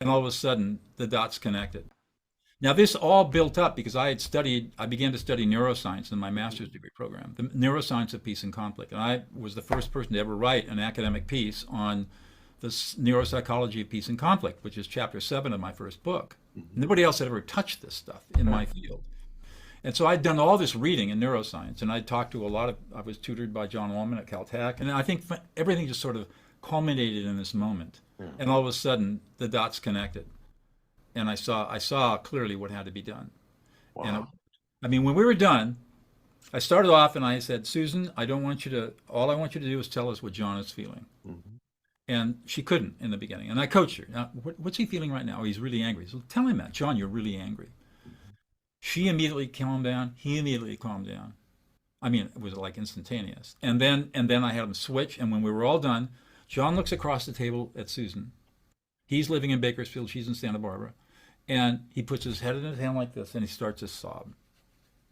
And all of a sudden, the dots connected. Now, this all built up because I began to study neuroscience in my master's degree program, the neuroscience of peace and conflict. And I was the first person to ever write an academic piece on the neuropsychology of peace and conflict, which is chapter 7 of my first book. Nobody else had ever touched this stuff in my field. And so I'd done all this reading in neuroscience, and I'd talked to I was tutored by John Ullman at Caltech, and I think everything just sort of culminated in this moment. And all of a sudden, the dots connected. And I saw clearly what had to be done. And Wow. I mean, when we were done, I started off and I said, Susan, all I want you to do is tell us what John is feeling. Mhm. And she couldn't in the beginning. And I coached her. Now, what's he feeling right now? Oh, he's really angry. So tell him that. John, you're really angry. She immediately calmed down. He immediately calmed down. I mean, it was like instantaneous. And then I had him switch. And when we were all done, John looks across the table at Susan. He's living in Bakersfield. She's in Santa Barbara. And he puts his head in his hand like this and he starts to sob.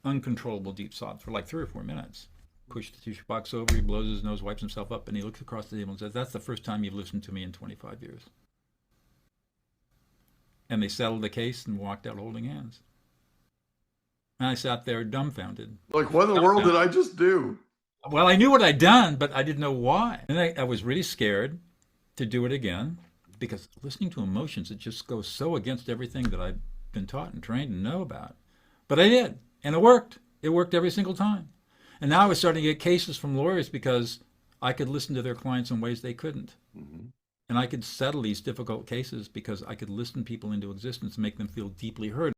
Uncontrollable deep sobs for like 3 or 4 minutes. Pushed the tissue box over, he blows his nose, wipes himself up, and he looks across the table and says, that's the first time you've listened to me in 25 years. And they settled the case and walked out holding hands. And I sat there dumbfounded. Like, what in the world did I just do? Well, I knew what I'd done, but I didn't know why. And I was really scared to do it again because listening to emotions, it just goes so against everything that I've been taught and trained and know about. But I did, and it worked. It worked every single time. And now I was starting to get cases from lawyers because I could listen to their clients in ways they couldn't. Mhm. And I could settle these difficult cases because I could listen people into existence and make them feel deeply heard.